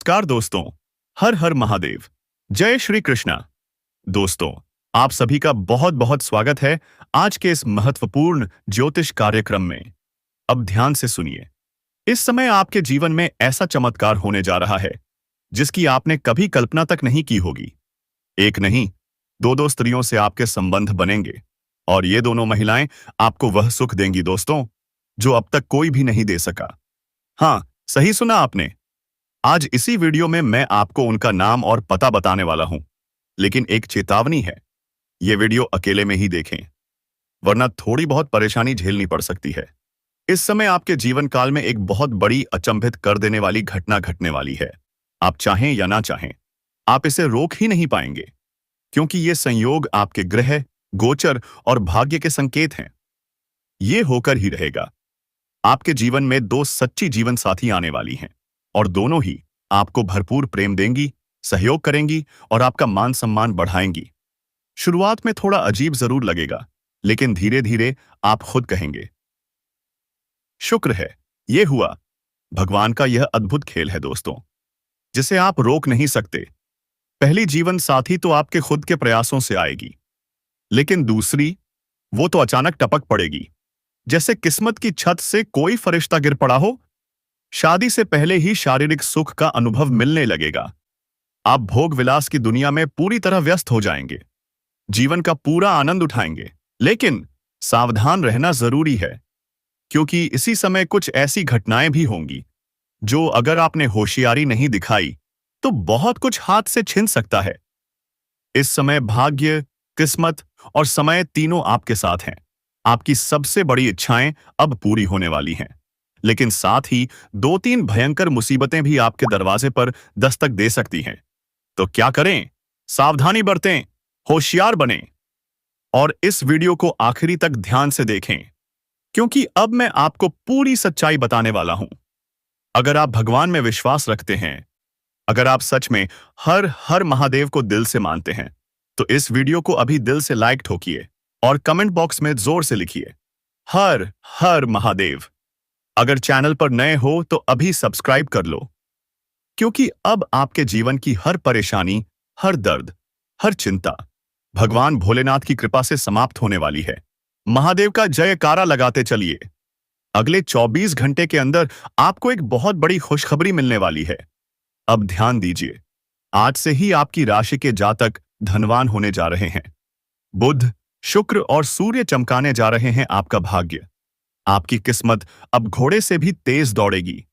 नमस्कार दोस्तों। हर हर महादेव। जय श्री कृष्णा। दोस्तों, आप सभी का बहुत बहुत स्वागत है आज के इस महत्वपूर्ण ज्योतिष कार्यक्रम में। अब ध्यान से सुनिए। इस समय आपके जीवन में ऐसा चमत्कार होने जा रहा है जिसकी आपने कभी कल्पना तक नहीं की होगी। एक नहीं, दो स्त्रियों से आपके संबंध बनेंगे और ये दोनों महिलाएं आपको वह सुख देंगी दोस्तों, जो अब तक कोई भी नहीं दे सका। हाँ, सही सुना आपने। आज इसी वीडियो में मैं आपको उनका नाम और पता बताने वाला हूं। लेकिन एक चेतावनी है, यह वीडियो अकेले में ही देखें, वरना थोड़ी बहुत परेशानी झेलनी पड़ सकती है। इस समय आपके जीवन काल में एक बहुत बड़ी अचंभित कर देने वाली घटना घटने वाली है। आप चाहें या ना चाहें, आप इसे रोक ही नहीं पाएंगे, क्योंकि ये संयोग आपके ग्रह, गोचर और भाग्य के संकेत हैं। ये होकर ही रहेगा। आपके जीवन में दो सच्ची जीवन साथी आने वाली हैं और दोनों ही आपको भरपूर प्रेम देंगी, सहयोग करेंगी और आपका मान सम्मान बढ़ाएंगी। शुरुआत में थोड़ा अजीब जरूर लगेगा, लेकिन धीरे धीरे आप खुद कहेंगे, शुक्र है ये हुआ। भगवान का यह अद्भुत खेल है दोस्तों, जिसे आप रोक नहीं सकते। पहली जीवन साथी तो आपके खुद के प्रयासों से आएगी, लेकिन दूसरी, वो तो अचानक टपक पड़ेगी, जैसे किस्मत की छत से कोई फरिश्ता गिर पड़ा हो। शादी से पहले ही शारीरिक सुख का अनुभव मिलने लगेगा। आप भोग विलास की दुनिया में पूरी तरह व्यस्त हो जाएंगे, जीवन का पूरा आनंद उठाएंगे। लेकिन सावधान रहना जरूरी है, क्योंकि इसी समय कुछ ऐसी घटनाएं भी होंगी जो अगर आपने होशियारी नहीं दिखाई तो बहुत कुछ हाथ से छिन सकता है। इस समय भाग्य, किस्मत और समय तीनों आपके साथ हैं। आपकी सबसे बड़ी इच्छाएं अब पूरी होने वाली हैं, लेकिन साथ ही दो तीन भयंकर मुसीबतें भी आपके दरवाजे पर दस्तक दे सकती हैं। तो क्या करें? सावधानी बरतें, होशियार बनें और इस वीडियो को आखिरी तक ध्यान से देखें, क्योंकि अब मैं आपको पूरी सच्चाई बताने वाला हूं। अगर आप भगवान में विश्वास रखते हैं, अगर आप सच में हर हर महादेव को दिल से मानते हैं, तो इस वीडियो को अभी दिल से लाइक ठोकिए और कमेंट बॉक्स में जोर से लिखिए, हर हर महादेव। अगर चैनल पर नए हो तो अभी सब्सक्राइब कर लो, क्योंकि अब आपके जीवन की हर परेशानी, हर दर्द, हर चिंता भगवान भोलेनाथ की कृपा से समाप्त होने वाली है। महादेव का जयकारा लगाते चलिए। अगले 24 घंटे के अंदर आपको एक बहुत बड़ी खुशखबरी मिलने वाली है। अब ध्यान दीजिए, आज से ही आपकी राशि के जातक धनवान होने जा रहे हैं। बुध, शुक्र और सूर्य चमकाने जा रहे हैं आपका भाग्य। आपकी किस्मत अब घोड़े से भी तेज दौड़ेगी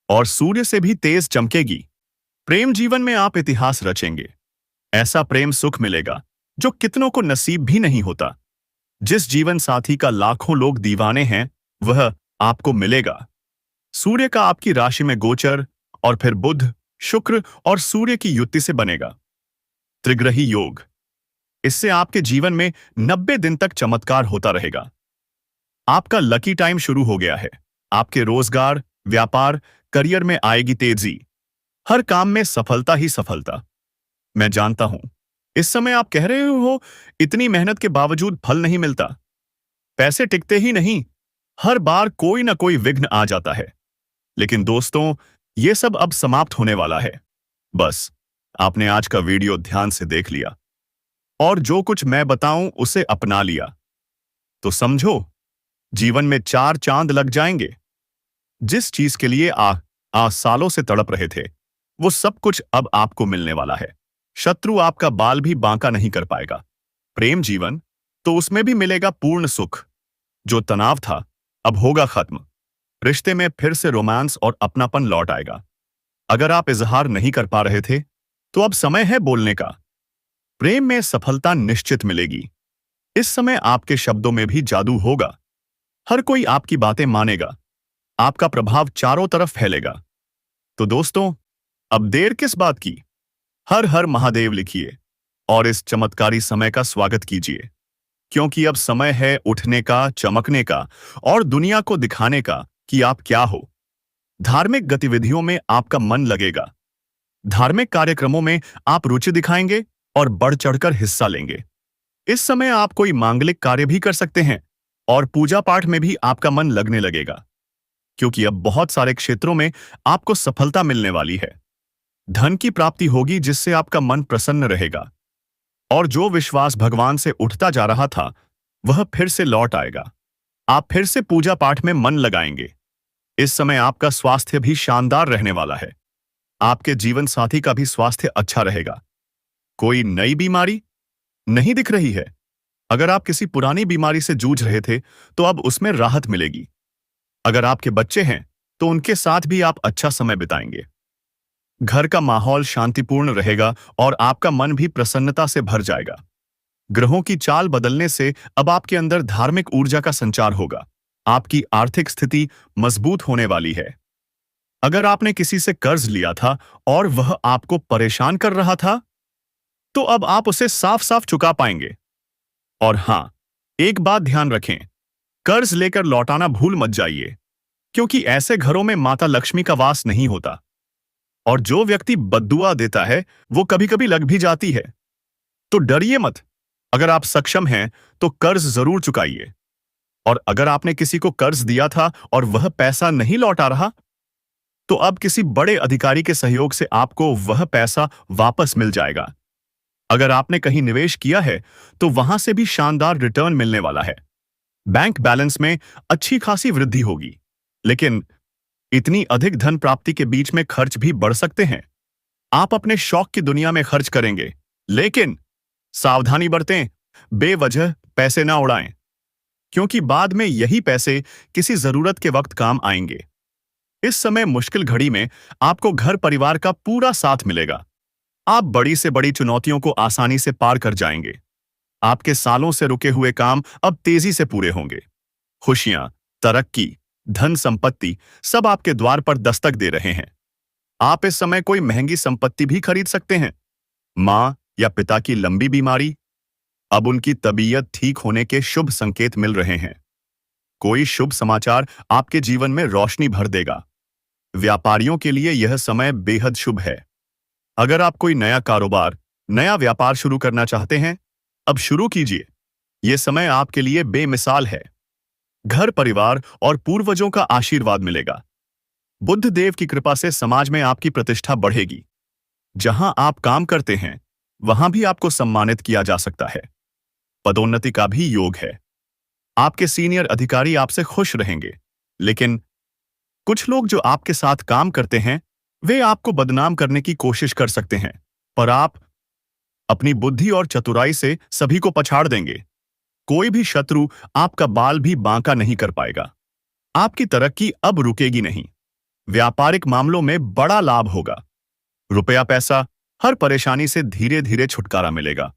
और सूर्य से भी तेज चमकेगी। प्रेम जीवन में आप इतिहास रचेंगे। ऐसा प्रेम सुख मिलेगा जो कितनों को नसीब भी नहीं होता। जिस जीवन साथी का लाखों लोग दीवाने हैं, वह आपको मिलेगा। सूर्य का आपकी राशि में गोचर और फिर बुध, शुक्र और सूर्य की युति से बनेगा त्रिग्रही योग। इससे आपके जीवन में 90 दिन तक चमत्कार होता रहेगा। आपका लकी टाइम शुरू हो गया है। आपके रोजगार, व्यापार, करियर में आएगी तेजी। हर काम में सफलता ही सफलता। मैं जानता हूं, इस समय आप कह रहे हो, इतनी मेहनत के बावजूद फल नहीं मिलता, पैसे टिकते ही नहीं, हर बार कोई ना कोई विघ्न आ जाता है। लेकिन दोस्तों, यह सब अब समाप्त होने वाला है। बस आपने आज का वीडियो ध्यान से देख लिया और जो कुछ मैं बताऊं उसे अपना लिया, तो समझो जीवन में 4 चांद लग जाएंगे। जिस चीज के लिए आ सालों से तड़प रहे थे, वो सब कुछ अब आपको मिलने वाला है। शत्रु आपका बाल भी बांका नहीं कर पाएगा। प्रेम जीवन, तो उसमें भी मिलेगा पूर्ण सुख। जो तनाव था, अब होगा खत्म। रिश्ते में फिर से रोमांस और अपनापन लौट आएगा। अगर आप इजहार नहीं कर पा रहे थे, तो अब समय है बोलने का। प्रेम में सफलता निश्चित मिलेगी। इस समय आपके शब्दों में भी जादू होगा। हर कोई आपकी बातें मानेगा। आपका प्रभाव चारों तरफ फैलेगा। तो दोस्तों, अब देर किस बात की? हर हर महादेव लिखिए और इस चमत्कारी समय का स्वागत कीजिए, क्योंकि अब समय है उठने का, चमकने का और दुनिया को दिखाने का कि आप क्या हो। धार्मिक गतिविधियों में आपका मन लगेगा। धार्मिक कार्यक्रमों में आप रुचि दिखाएंगे और बढ़ चढ़कर हिस्सा लेंगे। इस समय आप कोई मांगलिक कार्य भी कर सकते हैं और पूजा पाठ में भी आपका मन लगने लगेगा, क्योंकि अब बहुत सारे क्षेत्रों में आपको सफलता मिलने वाली है। धन की प्राप्ति होगी जिससे आपका मन प्रसन्न रहेगा और जो विश्वास भगवान से उठता जा रहा था वह फिर से लौट आएगा। आप फिर से पूजा पाठ में मन लगाएंगे। इस समय आपका स्वास्थ्य भी शानदार रहने वाला है। आपके जीवन साथी का भी स्वास्थ्य अच्छा रहेगा। कोई नई बीमारी नहीं दिख रही है। अगर आप किसी पुरानी बीमारी से जूझ रहे थे तो अब उसमें राहत मिलेगी। अगर आपके बच्चे हैं तो उनके साथ भी आप अच्छा समय बिताएंगे। घर का माहौल शांतिपूर्ण रहेगा और आपका मन भी प्रसन्नता से भर जाएगा। ग्रहों की चाल बदलने से अब आपके अंदर धार्मिक ऊर्जा का संचार होगा। आपकी आर्थिक स्थिति मजबूत होने वाली है। अगर आपने किसी से कर्ज लिया था और वह आपको परेशान कर रहा था तो अब आप उसे साफ साफ चुका पाएंगे। और हां, एक बात ध्यान रखें, कर्ज लेकर लौटाना भूल मत जाइए, क्योंकि ऐसे घरों में माता लक्ष्मी का वास नहीं होता और जो व्यक्ति बद्दुआ देता है वो कभी कभी लग भी जाती है। तो डरिए मत। अगर आप सक्षम हैं तो कर्ज जरूर चुकाइए। और अगर आपने किसी को कर्ज दिया था और वह पैसा नहीं लौटा रहा तो अब किसी बड़े अधिकारी के सहयोग से आपको वह पैसा वापस मिल जाएगा। अगर आपने कहीं निवेश किया है तो वहां से भी शानदार रिटर्न मिलने वाला है। बैंक बैलेंस में अच्छी खासी वृद्धि होगी, लेकिन इतनी अधिक धन प्राप्ति के बीच में खर्च भी बढ़ सकते हैं। आप अपने शौक की दुनिया में खर्च करेंगे, लेकिन सावधानी बरतें, बेवजह पैसे ना उड़ाएं, क्योंकि बाद में यही पैसे किसी जरूरत के वक्त काम आएंगे। इस समय मुश्किल घड़ी में आपको घर परिवार का पूरा साथ मिलेगा। आप बड़ी से बड़ी चुनौतियों को आसानी से पार कर जाएंगे। आपके सालों से रुके हुए काम अब तेजी से पूरे होंगे। खुशियां, तरक्की, धन संपत्ति सब आपके द्वार पर दस्तक दे रहे हैं। आप इस समय कोई महंगी संपत्ति भी खरीद सकते हैं। मां या पिता की लंबी बीमारी, अब उनकी तबीयत ठीक होने के शुभ संकेत मिल रहे हैं। कोई शुभ समाचार आपके जीवन में रोशनी भर देगा। व्यापारियों के लिए यह समय बेहद शुभ है। अगर आप कोई नया कारोबार, नया व्यापार शुरू करना चाहते हैं, अब शुरू कीजिए। यह समय आपके लिए बेमिसाल है। घर परिवार और पूर्वजों का आशीर्वाद मिलेगा। बुद्ध देव की कृपा से समाज में आपकी प्रतिष्ठा बढ़ेगी। जहां आप काम करते हैं वहां भी आपको सम्मानित किया जा सकता है। पदोन्नति का भी योग है। आपके सीनियर अधिकारी आपसे खुश रहेंगे, लेकिन कुछ लोग जो आपके साथ काम करते हैं वे आपको बदनाम करने की कोशिश कर सकते हैं, पर आप अपनी बुद्धि और चतुराई से सभी को पछाड़ देंगे। कोई भी शत्रु आपका बाल भी बांका नहीं कर पाएगा। आपकी तरक्की अब रुकेगी नहीं। व्यापारिक मामलों में बड़ा लाभ होगा। रुपया पैसा, हर परेशानी से धीरे धीरे छुटकारा मिलेगा।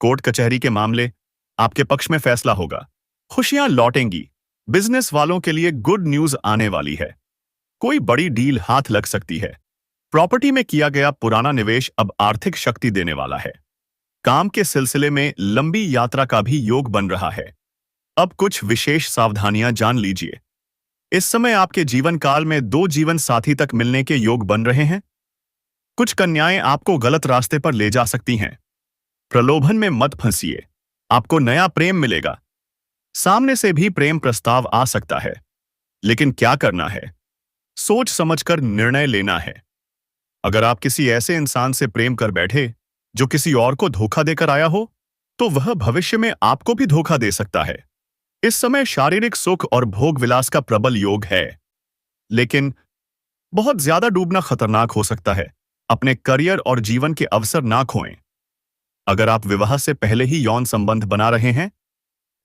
कोर्ट कचहरी के मामले, आपके पक्ष में फैसला होगा। खुशियां लौटेंगी। बिजनेस वालों के लिए गुड न्यूज आने वाली है। कोई बड़ी डील हाथ लग सकती है। प्रॉपर्टी में किया गया पुराना निवेश अब आर्थिक शक्ति देने वाला है। काम के सिलसिले में लंबी यात्रा का भी योग बन रहा है। अब कुछ विशेष सावधानियां जान लीजिए। इस समय आपके जीवन काल में 2 जीवन साथी तक मिलने के योग बन रहे हैं। कुछ कन्याएं आपको गलत रास्ते पर ले जा सकती हैं। प्रलोभन में मत फंसिए। आपको नया प्रेम मिलेगा। सामने से भी प्रेम प्रस्ताव आ सकता है, लेकिन क्या करना है, सोच समझकर निर्णय लेना है। अगर आप किसी ऐसे इंसान से प्रेम कर बैठे जो किसी और को धोखा देकर आया हो, तो वह भविष्य में आपको भी धोखा दे सकता है। इस समय शारीरिक सुख और भोग विलास का प्रबल योग है, लेकिन बहुत ज्यादा डूबना खतरनाक हो सकता है। अपने करियर और जीवन के अवसर ना खोएं। अगर आप विवाह से पहले ही यौन संबंध बना रहे हैं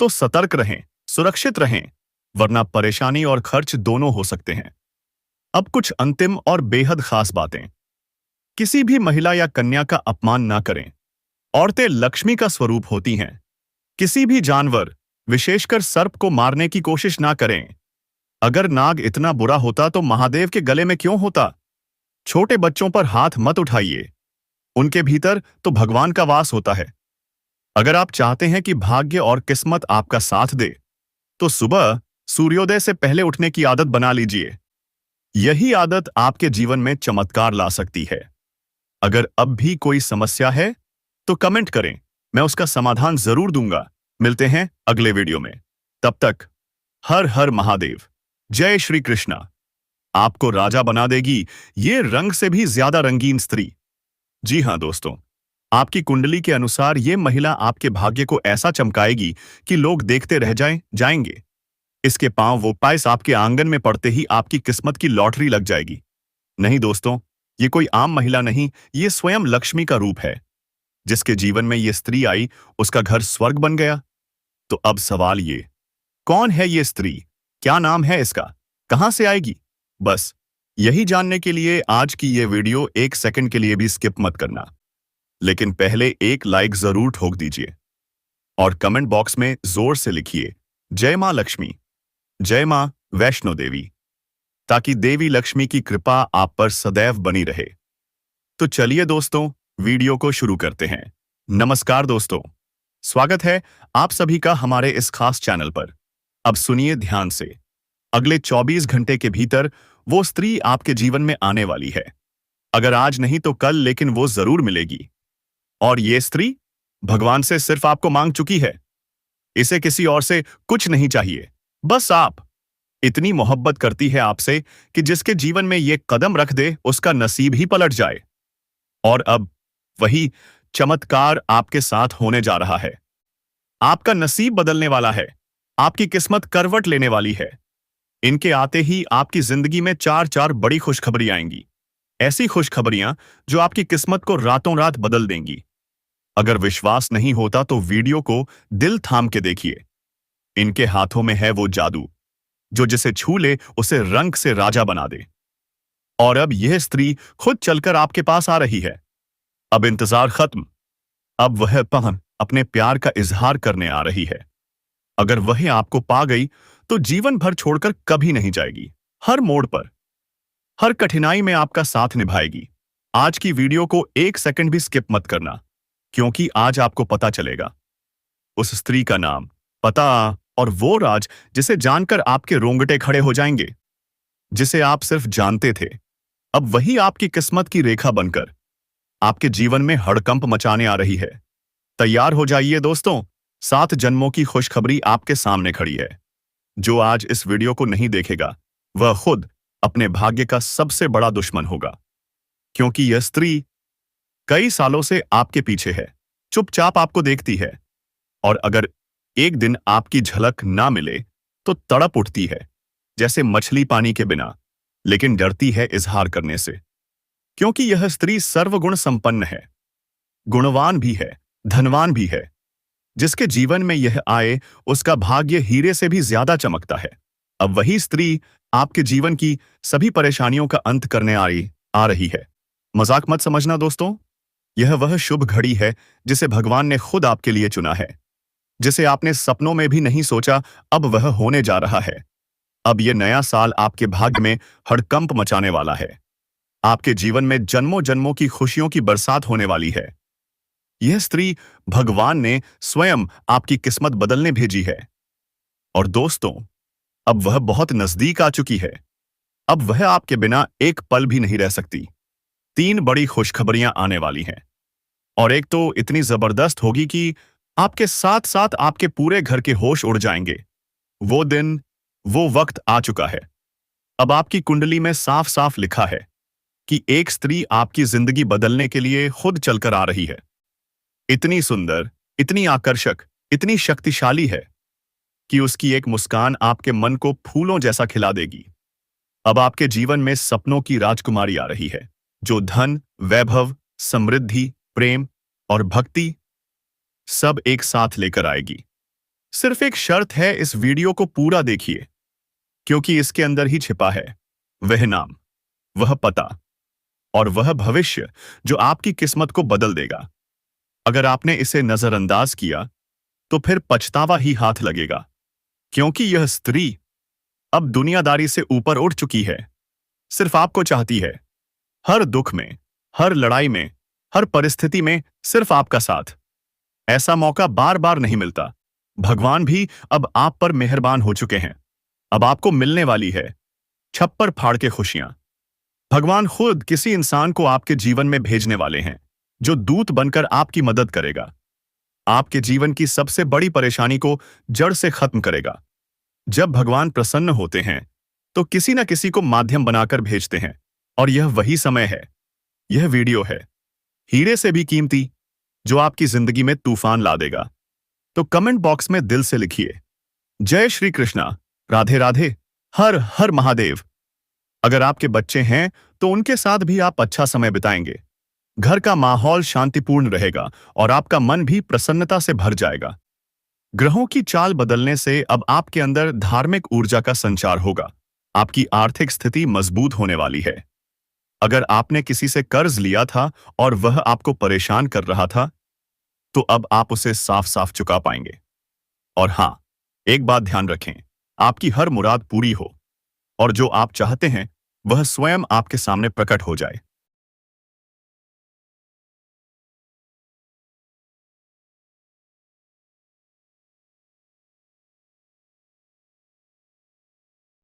तो सतर्क रहें, सुरक्षित रहें, वरना परेशानी और खर्च दोनों हो सकते हैं। अब कुछ अंतिम और बेहद खास बातें। किसी भी महिला या कन्या का अपमान ना करें। औरतें लक्ष्मी का स्वरूप होती हैं। किसी भी जानवर, विशेषकर सर्प को मारने की कोशिश ना करें। अगर नाग इतना बुरा होता तो महादेव के गले में क्यों होता? छोटे बच्चों पर हाथ मत उठाइए। उनके भीतर तो भगवान का वास होता है। अगर आप चाहते हैं कि भाग्य और किस्मत आपका साथ दे, तो सुबह सूर्योदय से पहले उठने की आदत बना लीजिए। यही आदत आपके जीवन में चमत्कार ला सकती है। अगर अब भी कोई समस्या है तो कमेंट करें, मैं उसका समाधान जरूर दूंगा। मिलते हैं अगले वीडियो में। तब तक हर हर महादेव। जय श्री कृष्णा। आपको राजा बना देगी ये रंग से भी ज्यादा रंगीन स्त्री। जी हाँ दोस्तों, आपकी कुंडली के अनुसार ये महिला आपके भाग्य को ऐसा चमकाएगी कि लोग देखते रह जाएंगे। इसके पांव वो पाइस आपके आंगन में पड़ते ही आपकी किस्मत की लॉटरी लग जाएगी। नहीं दोस्तों, ये कोई आम महिला नहीं, ये स्वयं लक्ष्मी का रूप है। जिसके जीवन में ये स्त्री आई, उसका घर स्वर्ग बन गया। तो अब सवाल ये, कौन है ये स्त्री? क्या नाम है इसका? कहां से आएगी? बस यही जानने के लिए आज की ये वीडियो एक सेकंड के लिए भी स्किप मत करना। लेकिन पहले एक लाइक जरूर ठोक दीजिए और कमेंट बॉक्स में जोर से लिखिए जय मां लक्ष्मी, जय मां वैष्णो देवी, ताकि देवी लक्ष्मी की कृपा आप पर सदैव बनी रहे। तो चलिए दोस्तों, वीडियो को शुरू करते हैं। नमस्कार दोस्तों, स्वागत है आप सभी का हमारे इस खास चैनल पर। अब सुनिए ध्यान से, अगले 24 घंटे के भीतर वो स्त्री आपके जीवन में आने वाली है। अगर आज नहीं तो कल, लेकिन वो जरूर मिलेगी। और ये स्त्री भगवान से सिर्फ आपको मांग चुकी है। इसे किसी और से कुछ नहीं चाहिए, बस आप। इतनी मोहब्बत करती है आपसे कि जिसके जीवन में ये कदम रख दे उसका नसीब ही पलट जाए। और अब वही चमत्कार आपके साथ होने जा रहा है। आपका नसीब बदलने वाला है, आपकी किस्मत करवट लेने वाली है। इनके आते ही आपकी जिंदगी में चार चार बड़ी खुशखबरी आएंगी। ऐसी खुशखबरियां जो आपकी किस्मत को रातों रात बदल देंगी। अगर विश्वास नहीं होता तो वीडियो को दिल थाम के देखिए। इनके हाथों में है वो जादू जो जिसे छू ले उसे रंग से राजा बना दे। और अब यह स्त्री खुद चलकर आपके पास आ रही है। अब इंतजार खत्म। अब वह पहन अपने प्यार का इजहार करने आ रही है। अगर वह आपको पा गई तो जीवन भर छोड़कर कभी नहीं जाएगी। हर मोड़ पर, हर कठिनाई में आपका साथ निभाएगी। आज की वीडियो को एक सेकंड भी स्किप मत करना, क्योंकि आज आपको पता चलेगा उस स्त्री का नाम, पता और वो राज जिसे जानकर आपके रोंगटे खड़े हो जाएंगे। जिसे आप सिर्फ जानते थे, अब वही आपकी किस्मत की रेखा बनकर आपके जीवन में हड़कंप मचाने आ रही है। तैयार हो जाइए दोस्तों, 7 जन्मों की खुशखबरी आपके सामने खड़ी है। जो आज इस वीडियो को नहीं देखेगा वह खुद अपने भाग्य का सबसे बड़ा दुश्मन होगा। क्योंकि यह स्त्री कई सालों से आपके पीछे है, चुपचाप आपको देखती है। और अगर एक दिन आपकी झलक ना मिले तो तड़प उठती है, जैसे मछली पानी के बिना, लेकिन डरती है इजहार करने से। क्योंकि यह स्त्री सर्वगुण संपन्न है, गुणवान भी है, धनवान भी है। जिसके जीवन में यह आए उसका भाग्य हीरे से भी ज्यादा चमकता है। अब वही स्त्री आपके जीवन की सभी परेशानियों का अंत करने आ रही है। मजाक मत समझना दोस्तों, यह वह शुभ घड़ी है जिसे भगवान ने खुद आपके लिए चुना है। जिसे आपने सपनों में भी नहीं सोचा, अब वह होने जा रहा है। अब यह नया साल आपके भाग्य में हड़कंप मचाने वाला है। आपके जीवन में जन्मों जन्मों की खुशियों की बरसात होने वाली है। यह स्त्री भगवान ने स्वयं आपकी किस्मत बदलने भेजी है। और दोस्तों, अब वह बहुत नजदीक आ चुकी है। अब वह आपके बिना एक पल भी नहीं रह सकती। 3 बड़ी खुशखबरियां आने वाली हैं। और एक तो इतनी जबरदस्त होगी कि आपके साथ साथ आपके पूरे घर के होश उड़ जाएंगे। वो दिन, वो वक्त आ चुका है। अब आपकी कुंडली में साफ साफ लिखा है कि एक स्त्री आपकी जिंदगी बदलने के लिए खुद चलकर आ रही है। इतनी सुंदर, इतनी आकर्षक, इतनी शक्तिशाली है कि उसकी एक मुस्कान आपके मन को फूलों जैसा खिला देगी। अब आपके जीवन में सपनों की राजकुमारी आ रही है, जो धन, वैभव, समृद्धि, प्रेम और भक्ति सब एक साथ लेकर आएगी। सिर्फ एक शर्त है, इस वीडियो को पूरा देखिए, क्योंकि इसके अंदर ही छिपा है वह नाम, वह पता और वह भविष्य जो आपकी किस्मत को बदल देगा। अगर आपने इसे नजरअंदाज किया तो फिर पछतावा ही हाथ लगेगा। क्योंकि यह स्त्री अब दुनियादारी से ऊपर उठ चुकी है। सिर्फ आपको चाहती है, हर दुख में, हर लड़ाई में, हर परिस्थिति में सिर्फ आपका साथ। ऐसा मौका बार बार नहीं मिलता। भगवान भी अब आप पर मेहरबान हो चुके हैं। अब आपको मिलने वाली है छप्पर फाड़ के खुशियां। भगवान खुद किसी इंसान को आपके जीवन में भेजने वाले हैं, जो दूत बनकर आपकी मदद करेगा। आपके जीवन की सबसे बड़ी परेशानी को जड़ से खत्म करेगा। जब भगवान प्रसन्न होते हैं तो किसी न किसी को माध्यम बनाकर भेजते हैं। और यह वही समय है, यह वीडियो है, हीरे से भी कीमती, जो आपकी जिंदगी में तूफान ला देगा। तो कमेंट बॉक्स में दिल से लिखिए, जय श्री कृष्णा, राधे राधे, हर हर महादेव। अगर आपके बच्चे हैं तो उनके साथ भी आप अच्छा समय बिताएंगे। घर का माहौल शांतिपूर्ण रहेगा और आपका मन भी प्रसन्नता से भर जाएगा। ग्रहों की चाल बदलने से अब आपके अंदर धार्मिक ऊर्जा का संचार होगा। आपकी आर्थिक स्थिति मजबूत होने वाली है। अगर आपने किसी से कर्ज लिया था और वह आपको परेशान कर रहा था, तो अब आप उसे साफ साफ चुका पाएंगे। और हाँ, एक बात ध्यान रखें, आपकी हर मुराद पूरी हो और जो आप चाहते हैं वह स्वयं आपके सामने प्रकट हो जाए।